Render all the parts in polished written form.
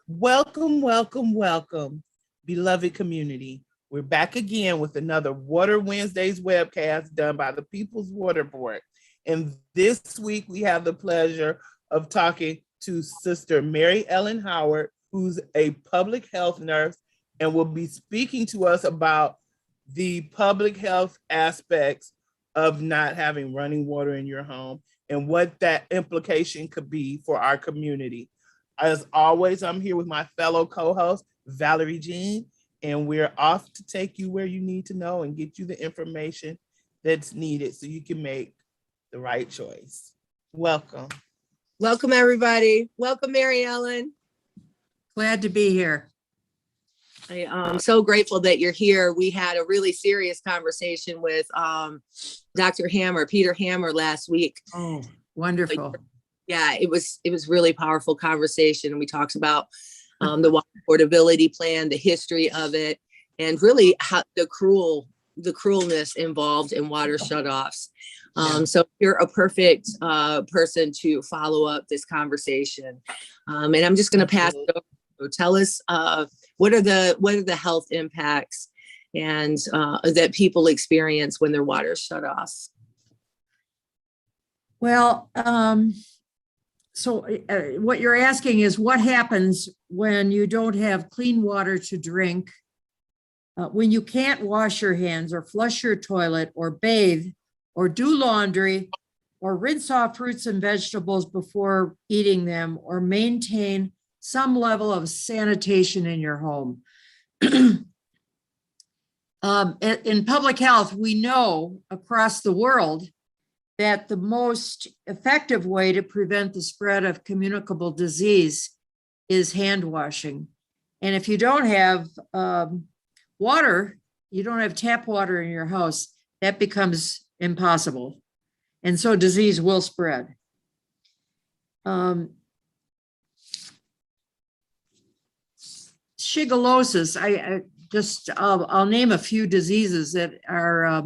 Welcome, welcome, welcome, beloved community. We're back again with another Water Wednesdays webcast done by the People's Water Board. And this week we have the pleasure of talking to Sister Mary Ellen Howard, who's a public health nurse and will be speaking to us about the public health aspects of not having running water in your home and what that implication could be for our community. As always, I'm here with my fellow co-host, Valerie Jean, and we're off to take you where you need to know and get you the information that's needed so you can make the right choice. Welcome. Welcome, everybody. Welcome, Mary Ellen. Glad to be here. I'm so grateful that you're here. We had a really serious conversation with Peter Hammer last week. Oh, wonderful. Yeah, it was really powerful conversation. We talked about the water affordability plan, the history of it, and really how the cruelness involved in water shutoffs. So you're a perfect person to follow up this conversation. And I'm just going to pass it over. So tell us what are the health impacts and that people experience when their water is shut off? Well, so what you're asking is what happens when you don't have clean water to drink, when you can't wash your hands or flush your toilet or bathe or do laundry or rinse off fruits and vegetables before eating them or maintain some level of sanitation in your home. In public health, we know across the world that the most effective way to prevent the spread of communicable disease is hand washing. And if you don't have water, you don't have tap water in your house, that becomes impossible. And so disease will spread. Shigellosis, I'll name a few diseases that are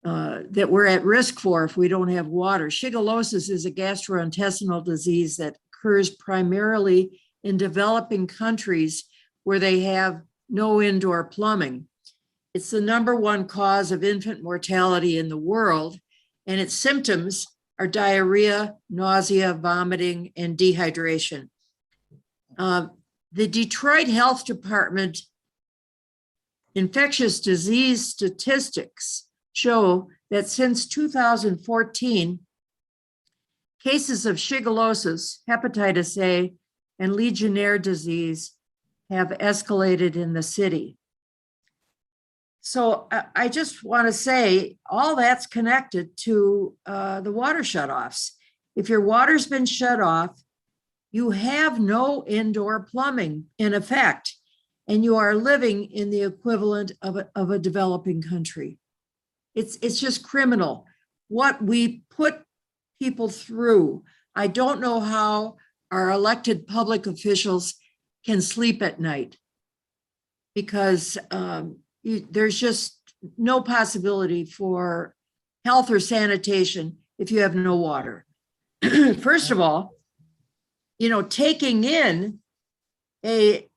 that we're at risk for if we don't have water. Shigellosis is a gastrointestinal disease that occurs primarily in developing countries where they have no indoor plumbing. It's the #1 cause of infant mortality in the world, and its symptoms are diarrhea, nausea, vomiting, and dehydration. The Detroit Health Department infectious disease statistics show that since 2014, cases of shigellosis, hepatitis A, and Legionnaire disease have escalated in the city. So I just want to say all that's connected to the water shutoffs. If your water's been shut off, you have no indoor plumbing in effect, and you are living in the equivalent of a developing country. It's just criminal what we put people through. I don't know how our elected public officials can sleep at night because there's just no possibility for health or sanitation if you have no water. First of all, taking in a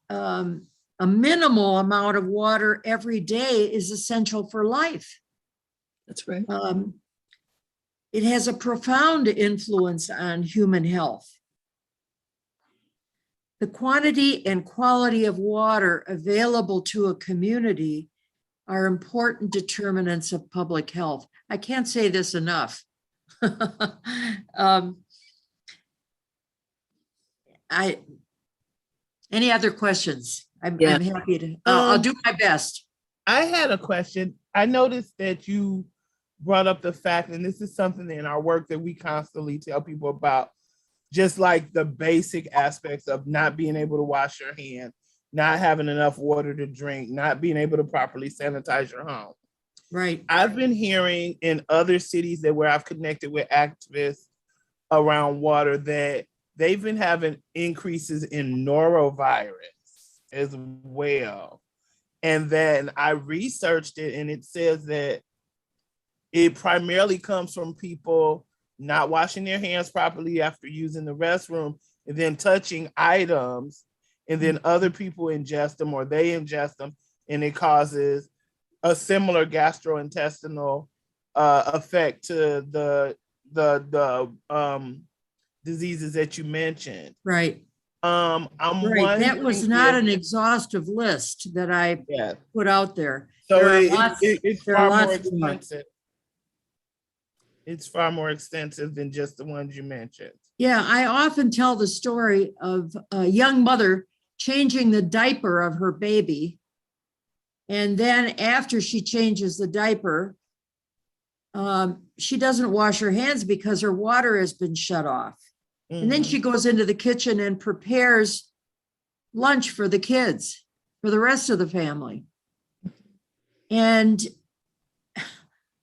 minimal amount of water every day is essential for life. That's right. It has a profound influence on human health. The quantity and quality of water available to a community are important determinants of public health. I can't say this enough. Any other questions? I'm happy to, I'll do my best. I had a question. I noticed that you brought up the fact, and this is something in our work that we constantly tell people about, just like the basic aspects of not being able to wash your hands, not having enough water to drink, not being able to properly sanitize your home. Right. I've been hearing in other cities where I've connected with activists around water that they've been having increases in norovirus as well. And then I researched it, and it says that it primarily comes from people not washing their hands properly after using the restroom and then touching items, and then other people ingest them or they ingest them, and it causes a similar gastrointestinal effect to the diseases that you mentioned. Right. I'm Right. That was wondering not if- an exhaustive list that I yeah. put out there. So There are it's there are far more lots more. extensive. It's far more extensive than just the ones you mentioned. Yeah, I often tell the story of a young mother changing the diaper of her baby. And then after she changes the diaper, she doesn't wash her hands because her water has been shut off. And then she goes into the kitchen and prepares lunch for the kids, for the rest of the family. And,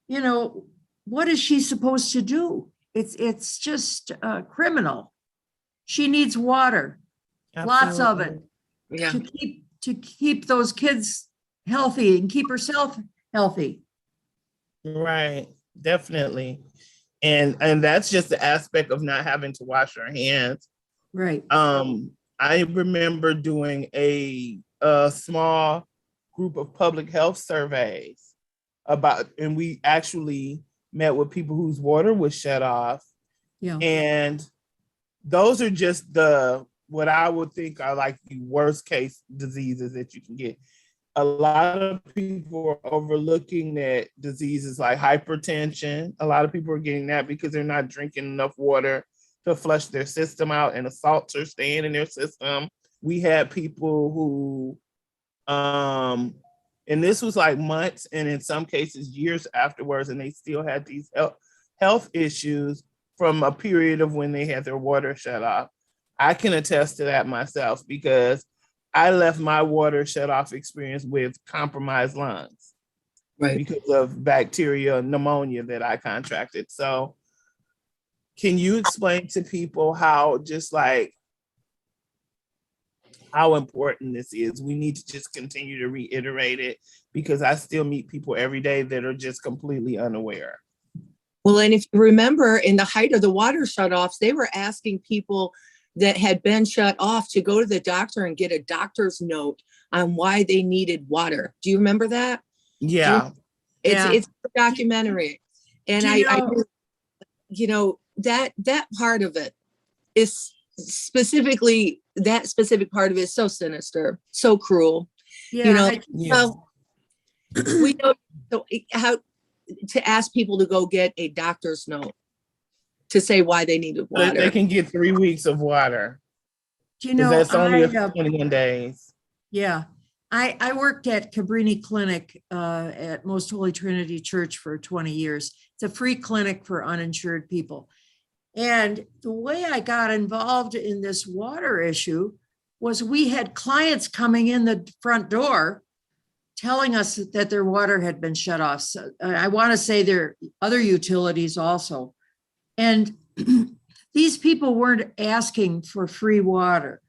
you know, what is she supposed to do? It's just criminal. She needs water, lots of it, Yeah. to keep those kids healthy and keep herself healthy. Right, definitely. And that's just the aspect of not having to wash our hands. Right. I remember doing a small group of public health surveys and we actually met with people whose water was shut off. Yeah. And those are just what I would think are like the worst case diseases that you can get. A lot of people are overlooking that diseases like hypertension. A lot of people are getting that because they're not drinking enough water to flush their system out, and the salts are staying in their system. We had people who, and this was like months and in some cases years afterwards, and they still had these health issues from a period of when they had their water shut off. I can attest to that myself because I left my water shut off experience with compromised lungs, Right. because of bacteria pneumonia that I contracted. So can you explain to people how important this is? We need to just continue to reiterate it because I still meet people every day that are just completely unaware. Well, and if you remember, in the height of the water shutoffs, they were asking people that had been shut off to go to the doctor and get a doctor's note on why they needed water. Do you remember that? Yeah. It's a documentary. And You know, that part of it is that specific part of it is so sinister, so cruel. yeah, Well, we know how to ask people to go get a doctor's note to say why they needed water. They can get 3 weeks of water. That's only 21 days. Yeah. I worked at Cabrini Clinic at Most Holy Trinity Church for 20 years. It's a free clinic for uninsured people. And the way I got involved in this water issue was we had clients coming in the front door telling us that their water had been shut off. So, I want to say there are other utilities also. And these people weren't asking for free water,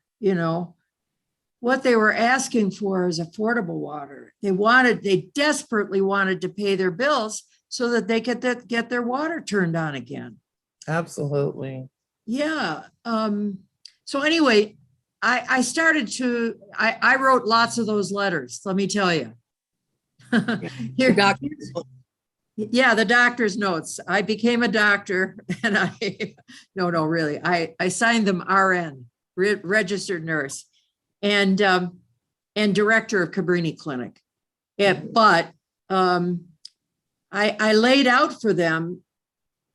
What they were asking for is affordable water. They desperately wanted to pay their bills so that they could get their water turned on again. Absolutely. Yeah. So anyway, I wrote lots of those letters, let me tell you. Here, yeah, the doctor's notes. I became a doctor and no, really. I signed them RN, registered nurse, and director of Cabrini Clinic. But I laid out for them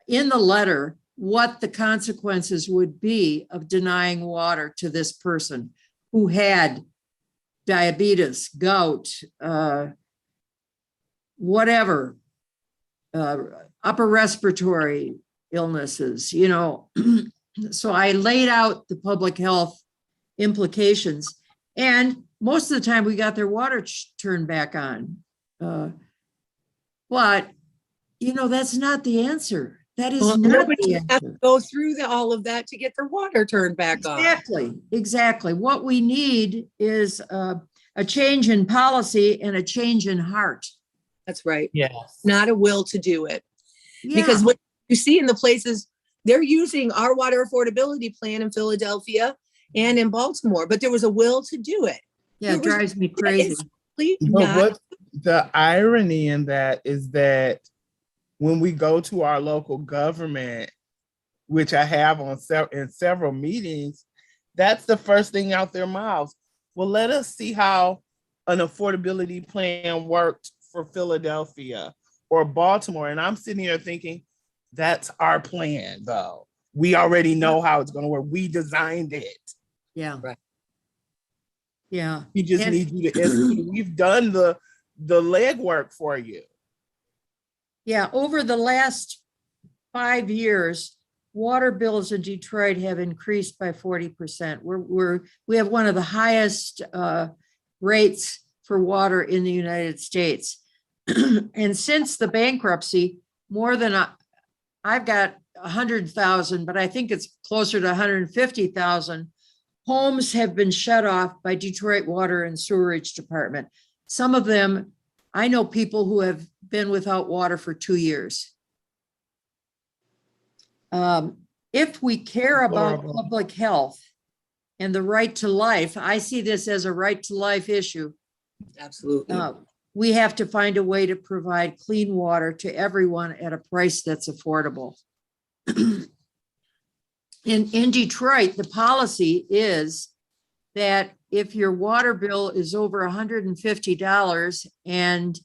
in the letter what the consequences would be of denying water to this person who had diabetes, gout, whatever, upper respiratory illnesses, So I laid out the public health implications, and most of the time we got their water turned back on. But, that's not the answer. That is not nobody the has to answer. go through all of that to get their water turned back on. Exactly. What we need is a change in policy and a change in heart. That's right. Yes. Not a will to do it. Yeah. Because what you see in the places They're using our water affordability plan in Philadelphia and in Baltimore, but there was a will to do it. Yeah, it drives me crazy. But Not, what the irony in that is that when we go to our local government, which I have on in several meetings, that's the first thing out their mouths. Well, let us see how an affordability plan worked for Philadelphia or Baltimore. And I'm sitting here thinking, that's our plan, though. We already know how it's going to work. We designed it. Yeah. Right. Yeah. We just And- need you to execute. We've done the legwork for you. Yeah, over the last 5 years, water bills in Detroit have increased by 40%. We have one of the highest rates for water in the United States. And since the bankruptcy, more than I've got 100,000, but I think it's closer to 150,000 homes have been shut off by Detroit Water and Sewerage Department. Some of them, I know people who have been without water for 2 years. If we care about Horrible. public health and the right to life, I see this as a right to life issue. absolutely. We have to find a way to provide clean water to everyone at a price that's affordable. In Detroit, the policy is that if your water bill is over $150 and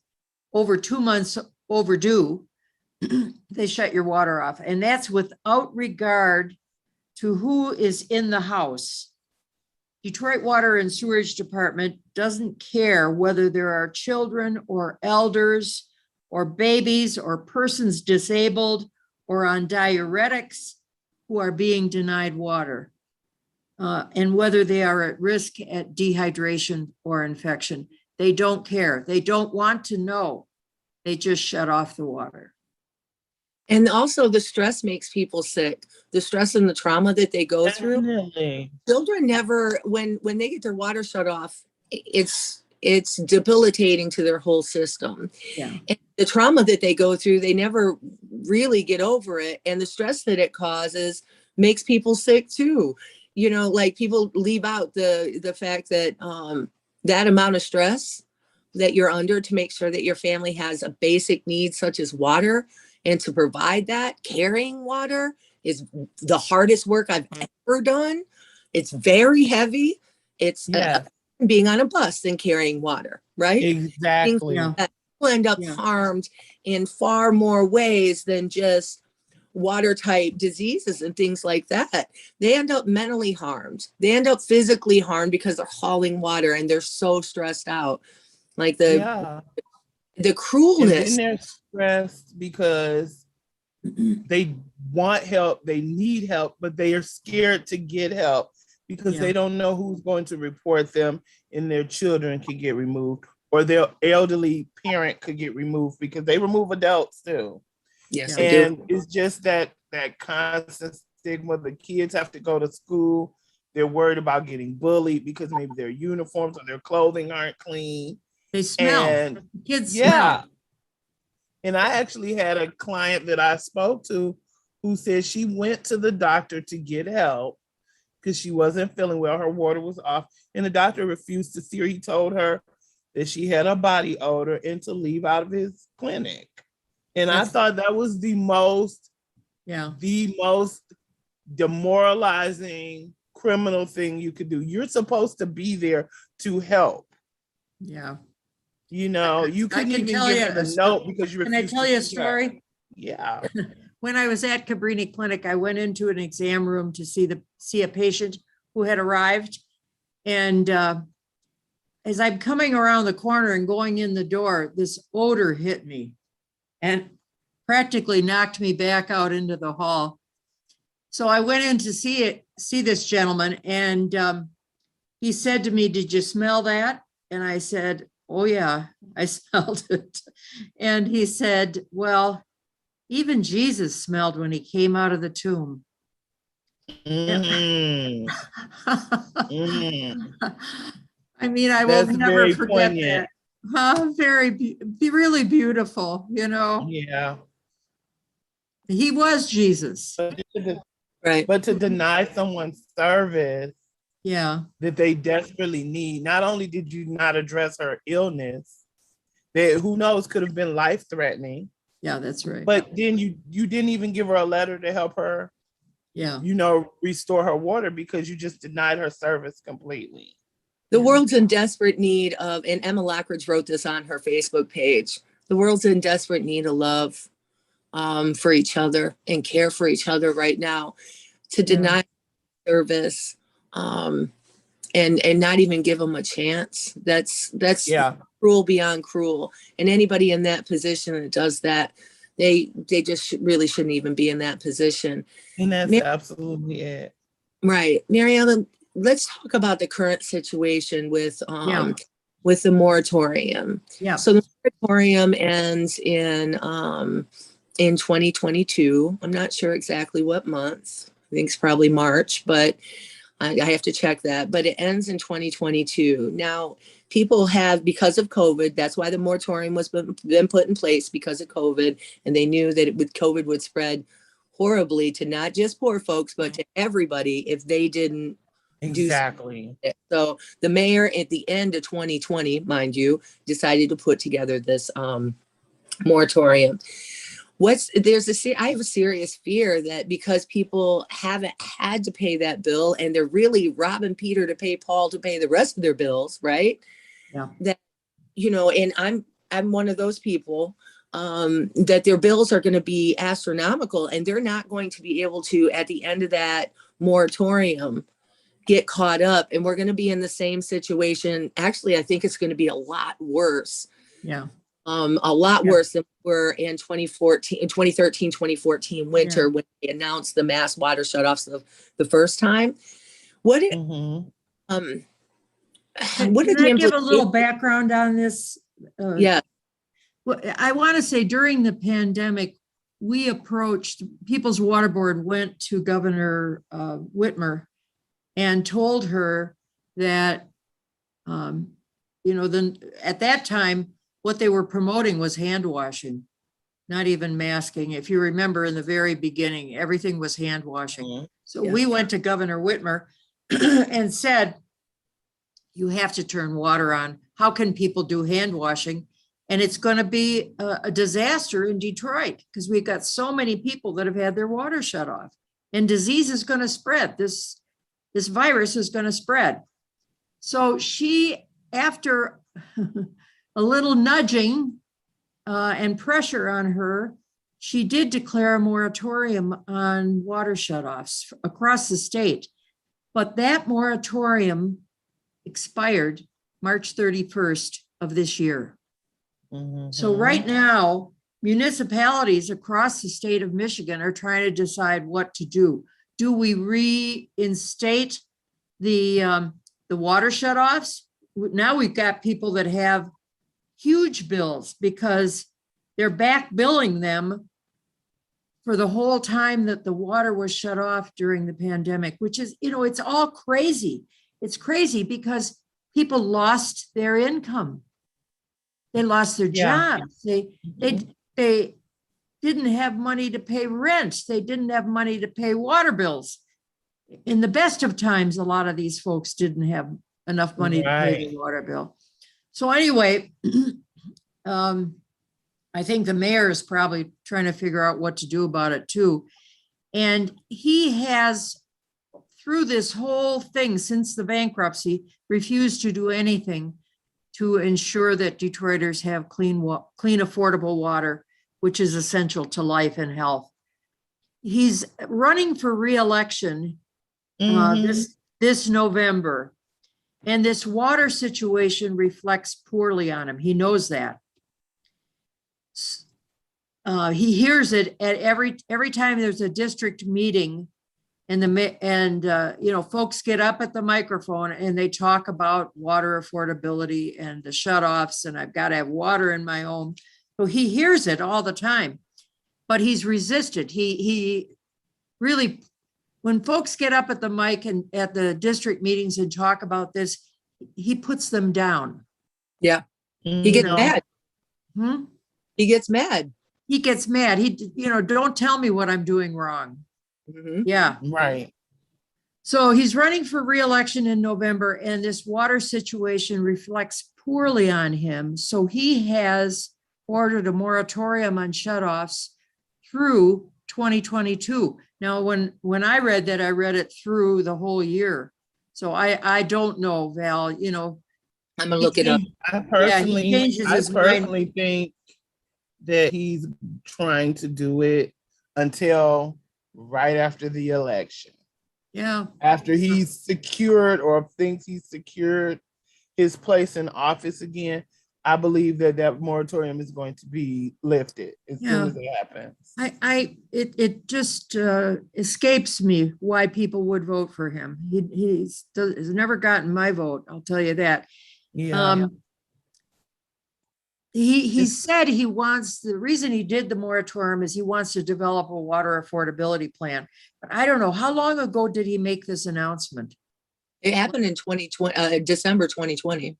over 2 months overdue, they shut your water off. And that's without regard to who is in the house. Detroit Water and Sewerage Department doesn't care whether there are children or elders or babies or persons disabled or on diuretics who are being denied water, and whether they are at risk at dehydration or infection. They don't care. They don't want to know. They just shut off the water. And also the stress makes people sick. The stress and the trauma that they go through. Definitely. Children never, when they get their water shut off, it's debilitating to their whole system. Yeah. And the trauma that they go through, they never really get over it. And the stress that it causes makes people sick too. You know, like people leave out the fact that that amount of stress that you're under to make sure that your family has a basic need such as water, and to provide that, carrying water is the hardest work I've ever done. It's very heavy. It's Yes. being on a bus than carrying water, right? Exactly. Yeah. People end up Yeah. harmed in far more ways than just water type diseases and things like that. They end up mentally harmed. They end up physically harmed because they're hauling water and they're so stressed out. Like the Yeah. the And cruelness. then they're stressed because they want help, they need help, but they are scared to get help because Yeah. they don't know who's going to report them, and their children can get removed, or their elderly parent could get removed, because they remove adults too. Yes, Yeah. they do. And it's just that constant stigma. The kids have to go to school. They're worried about getting bullied because maybe their uniforms or their clothing aren't clean. They smell. And Kids yeah. smell. And I actually had a client that I spoke to who said she went to the doctor to get help because she wasn't feeling well. Her water was off, and the doctor refused to see her. He told her that she had a body odor and to leave out of his clinic. And I thought that was the most demoralizing criminal thing you could do. You're supposed to be there to help. Yeah. You know, you couldn't can even tell give you her a the note because you Can I refused tell to you a see her. story? Yeah. When I was at Cabrini Clinic, I went into an exam room to see a patient who had arrived. And as I'm coming around the corner and going in the door, this odor hit me and practically knocked me back out into the hall. So I went in to see this gentleman, and he said to me, "Did you smell that?" And I said, "Oh yeah, I smelled it." And he said, "Well, even Jesus smelled when he came out of the tomb." Mm. Mm. I mean, I will That's never very forget poignant. that. Really beautiful, you know? Yeah. He was Jesus. Right. But to deny someone service Yeah, that they desperately need, not only did you not address her illness, that who knows could have been life threatening, yeah, that's right. but then you didn't even give her a letter to help her, Yeah. restore her water because you just denied her service completely. The Yeah. world's in desperate need of, and Emma Lockridge wrote this on her Facebook page. The world's in desperate need of love for each other and care for each other right now. To deny service and not even give them a chance, that's Yeah. cruel beyond cruel. And anybody in that position that does that, they just really shouldn't even be in that position. And that's absolutely it. Right. Mary Ellen, let's talk about the current situation with Yeah. with the moratorium. Yeah. So the moratorium ends in 2022. I'm not sure exactly what month. I think it's probably March, but I have to check that. But it ends in 2022. Now, people have, because of COVID, that's why the moratorium was been put in place, because of COVID, and they knew that COVID would spread horribly to not just poor folks, but to everybody if they didn't Exactly. do it. So the mayor at the end of 2020, mind you, decided to put together this moratorium. I have a serious fear that because people haven't had to pay that bill and they're really robbing Peter to pay Paul to pay the rest of their bills, right? Yeah. That, and I'm one of those people, that their bills are going to be astronomical and they're not going to be able to, at the end of that moratorium, get caught up, and we're going to be in the same situation. Actually, I think it's going to be a lot worse. Yeah. A lot worse than we were in 2013, 2014 winter when they announced the mass water shutoffs the first time. What did, Mm-hmm. Can I give a little background on this? Yeah. Well, I want to say during the pandemic, we approached People's Water Board, went to Governor Whitmer and told her that, then at that time, what they were promoting was hand washing, not even masking. If you remember in the very beginning, everything was hand washing. Mm-hmm. So we went to Governor Whitmer and said, you have to turn water on. How can people do hand washing? And it's going to be a disaster in Detroit because we've got so many people that have had their water shut off, and disease is going to spread. This virus is going to spread. So she, after a little nudging and pressure on her, she did declare a moratorium on water shutoffs across the state. But that moratorium expired March 31st of this year. Mm-hmm. So right now, municipalities across the state of Michigan are trying to decide what to do. Do we reinstate the water shutoffs? Now we've got people that have huge bills because they're back billing them for the whole time that the water was shut off during the pandemic, which is, it's all crazy. It's crazy because people lost their income. They lost their jobs. They didn't have money to pay rent. They didn't have money to pay water bills. In the best of times, a lot of these folks didn't have enough money to pay the water bill. So anyway, I think the mayor is probably trying to figure out what to do about it too. And he has, through this whole thing since the bankruptcy, refused to do anything to ensure that Detroiters have clean, affordable water, which is essential to life and health. He's running for re-election this November, and this water situation reflects poorly on him. He knows that. He hears it at every time there's a district meeting, and folks get up at the microphone and they talk about water affordability and the shutoffs, and I've got to have water in my home. So he hears it all the time, but he's resisted. He really, when folks get up at the mic and at the district meetings and talk about this, he puts them down. Yeah. He gets mad. Hmm? He gets mad. he gets mad. Don't tell me what I'm doing wrong. Mhm. Yeah. Right. So he's running for re-election in November, and this water situation reflects poorly on him. So he has ordered a moratorium on shutoffs through 2022. Now, when I read that, I read it through the whole year. So I don't know, Val, I'm gonna look it up. I he changes his mind. personally think that he's trying to do it until right after the election. Yeah. After he's secured or thinks he's secured his place in office again, I believe that moratorium is going to be lifted as soon as it happens. It just escapes me why people would vote for him. He's never gotten my vote, I'll tell you that. Yeah. He said the reason he did the moratorium is he wants to develop a water affordability plan. But I don't know, how long ago did he make this announcement? It happened in 2020, December 2020.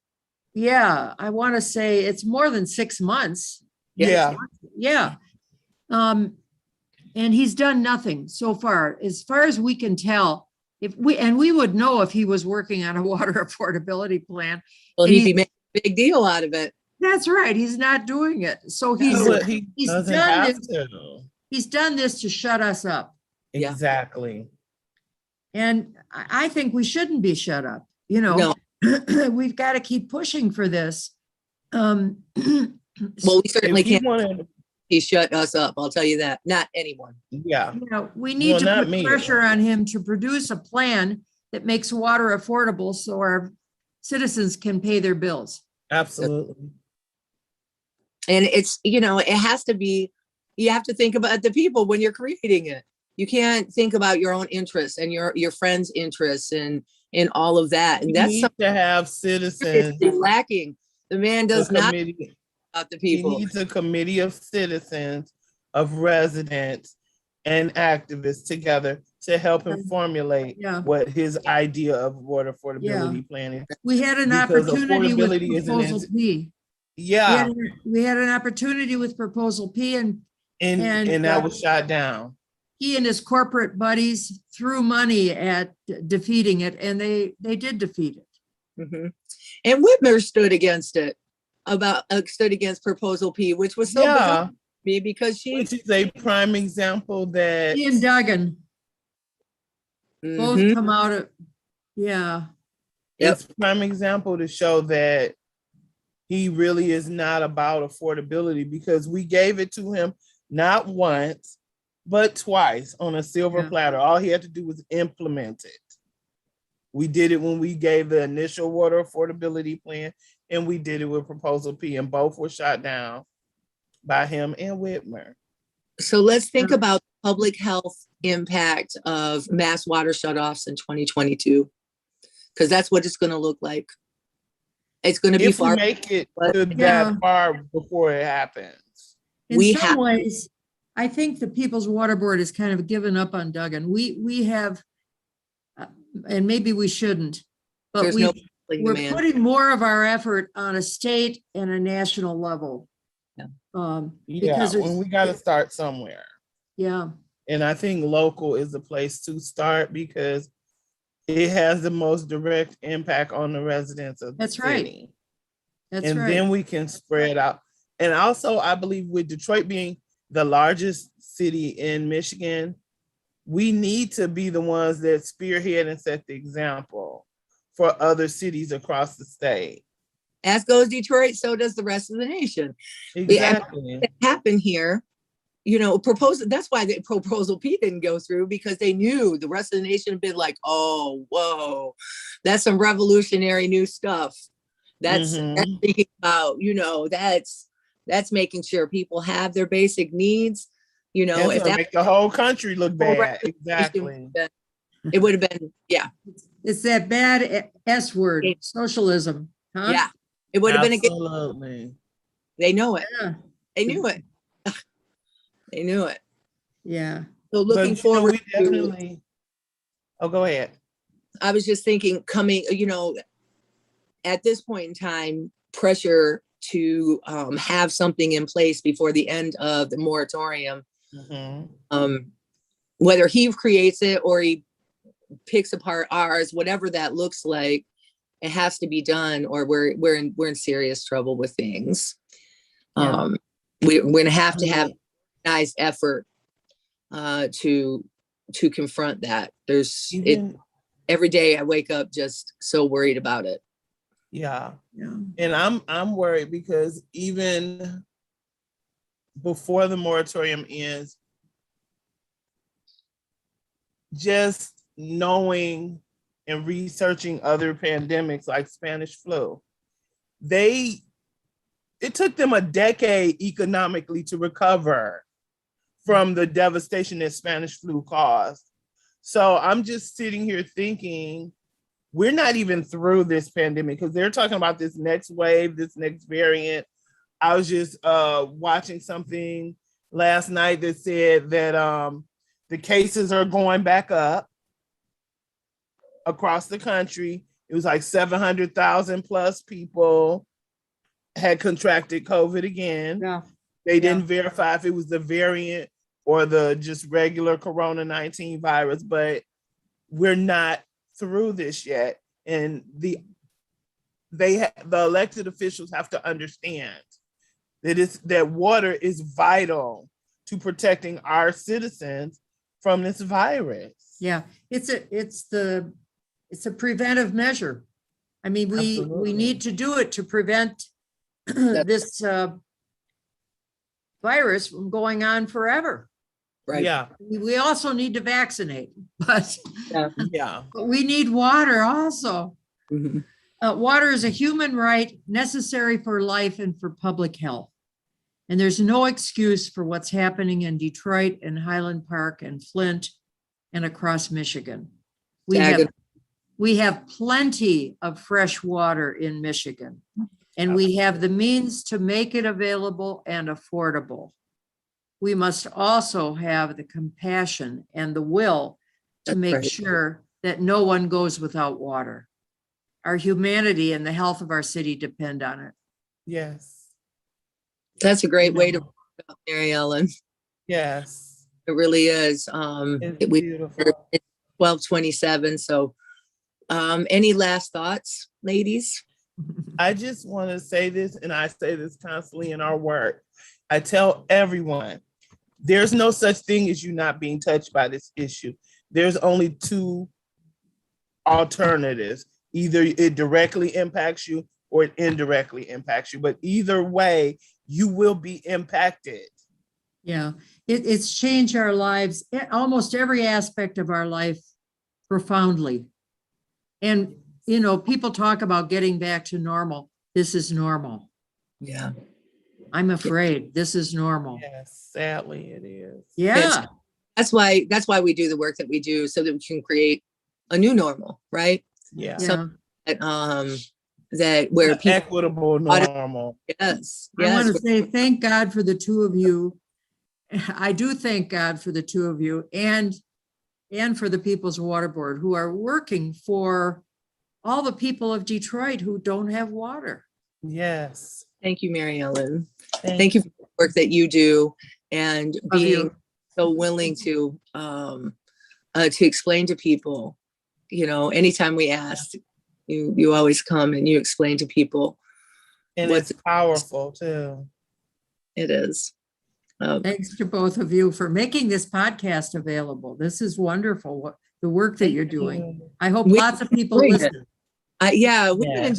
Yeah, I want to say it's more than 6 months. Yeah. Yeah. And he's done nothing so far as we can tell. We would know if he was working on a water affordability plan. Well, he'd be making a big deal out of it. That's right. He's not doing it. So he's done this to shut us up. Exactly. And I think we shouldn't be shut up. No. We've got to keep pushing for this. Well, we certainly can't. He shut us up. I'll tell you that. Not anyone. Yeah. We need to put pressure on him to produce a plan that makes water affordable so our citizens can pay their bills. Absolutely. And it's, it has to be, you have to think about the people when you're creating it. You can't think about your own interests and your friends' interests and all of that. And that's something to have citizens lacking. The man does not about the people. He needs a committee of citizens, of residents and activists together to help him formulate what his idea of water affordability plan is. We had an opportunity with Proposal P. Yeah. We had an opportunity with Proposal P and that was shot down. He and his corporate buddies threw money at defeating it, and they did defeat it. Mm-hmm. And Whitmer stood against it, stood against Proposal P, which was so me because which is a prime example that he and Duggan both come out of It's a prime example to show that he really is not about affordability, because we gave it to him not once, but twice on a silver platter. All he had to do was implement it. We did it when we gave the initial water affordability plan, and we did it with Proposal P, and both were shot down by him and Whitmer. So let's think about public health impact of mass water shutoffs in 2022, because that's what it's going to look like. It's going to be far. If we make it that far before it happens. In some ways, I think the People's Water Board has kind of given up on Duggan. We have, and maybe we shouldn't, but we're putting more of our effort on a state and a national level. Because when we got to start somewhere. Yeah. And I think local is the place to start, because it has the most direct impact on the residents of the city. That's right. And then we can spread out. And also, I believe with Detroit being the largest city in Michigan, we need to be the ones that spearhead and set the example for other cities across the state. As goes Detroit, so does the rest of the nation. Exactly. What happened here, that's why the Proposal P didn't go through, because they knew the rest of the nation had been like, oh, whoa, that's some revolutionary new stuff. That's thinking about, that's making sure people have their basic needs. If that make the whole country look bad. Exactly. It would have been, It's that bad S word, socialism. Huh? Yeah. It would have been Absolutely. They know it. Yeah. They knew it. They knew it. Yeah. So looking forward. We definitely. Oh, go ahead. I was just thinking, at this point in time, pressure to have something in place before the end of the moratorium. Whether he creates it or he picks apart ours, whatever that looks like, it has to be done, or we're in serious trouble with things. Yeah. We're going to have nice effort to confront that. Every day I wake up just so worried about it. Yeah. And I'm worried because even before the moratorium ends, just knowing and researching other pandemics like Spanish flu, it took them a decade economically to recover from the devastation that Spanish flu caused. So I'm just sitting here thinking, we're not even through this pandemic because they're talking about this next wave, this next variant. I was just watching something last night that said that the cases are going back up across the country. It was like 700,000 plus people had contracted COVID again. Yeah. They didn't verify if it was the variant or the just regular Corona-19 virus, but we're not through this yet. And the elected officials have to understand that water is vital to protecting our citizens from this virus. Yeah, it's a preventive measure. I mean, we need to do it to prevent this virus from going on forever. Right. Yeah. We also need to vaccinate, but Yeah. but we need water also. Mm-hmm. Water is a human right necessary for life and for public health. And there's no excuse for what's happening in Detroit and Highland Park and Flint and across Michigan. We have plenty of fresh water in Michigan, and we have the means to make it available and affordable. We must also have the compassion and the will to make sure that no one goes without water. Our humanity and the health of our city depend on it. Yes. That's a great way to put it up, Mary Ellen. Yes. It really is. It's beautiful. It's 12:27. So any last thoughts, ladies? I just want to say this, and I say this constantly in our work. I tell everyone, there's no such thing as you not being touched by this issue. There's only two alternatives. Either it directly impacts you or it indirectly impacts you. But either way, you will be impacted. Yeah, it's changed our lives, almost every aspect of our life profoundly. And, you know, people talk about getting back to normal. This is normal. Yeah. I'm afraid this is normal. Yes, sadly it is. Yeah. That's why we do the work that we do, so that we can create a new normal, right? Yeah. Yeah. That where people equitable normal. Yes. I want to say thank God for the two of you. I do thank God for the two of you and for the People's Water Board, who are working for all the people of Detroit who don't have water. Yes. Thank you, Mary Ellen. Thank you for the work that you do and being so willing to explain to people. You know, anytime we ask, you always come and you explain to people. And it's powerful too. It is. Thanks to both of you for making this podcast available. This is wonderful, the work that you're doing. I hope lots of people listen. We've been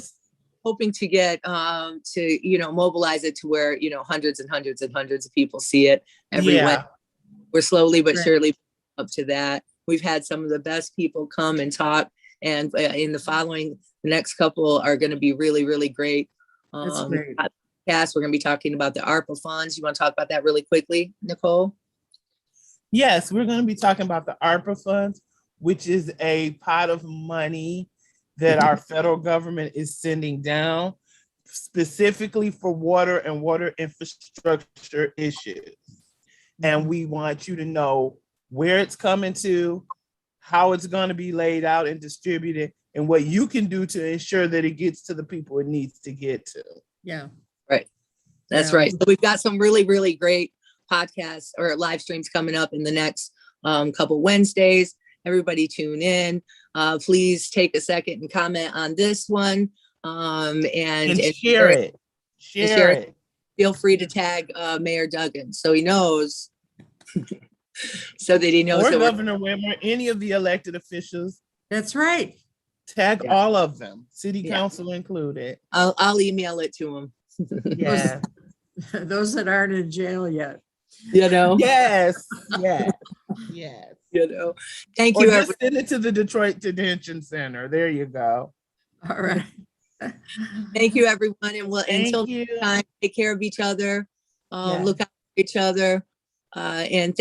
hoping to get to mobilize it to where hundreds and hundreds and hundreds of people see it every Wednesday. We're slowly but surely up to that. We've had some of the best people come and talk, and the next couple are going to be really, really great. That's great. We're going to be talking about the ARPA funds. You want to talk about that really quickly, Nicole? Yes, we're going to be talking about the ARPA funds, which is a pot of money that our federal government is sending down specifically for water and water infrastructure issues. And we want you to know where it's coming to, how it's going to be laid out and distributed, and what you can do to ensure that it gets to the people it needs to get to. Yeah. Right. That's Yeah. right. So we've got some really, really great podcasts or live streams coming up in the next couple Wednesdays. Everybody tune in. Please take a second and comment on this one. And share it. Share it. Feel free to tag Mayor Duggan so he knows, so that he knows. Or that Governor Whitmer, any of the elected officials. That's right. Tag all of them, city Yeah. council included. I'll email it to him. Yeah. Those that aren't in jail yet. You know. Yes. Yes. Yes. You know. Thank Or you, just everyone. send it to the Detroit Detention Center. There you go. All right. Thank you, everyone, and until Thank you. next time, take care of each other. Yeah. Look out for each other, and thank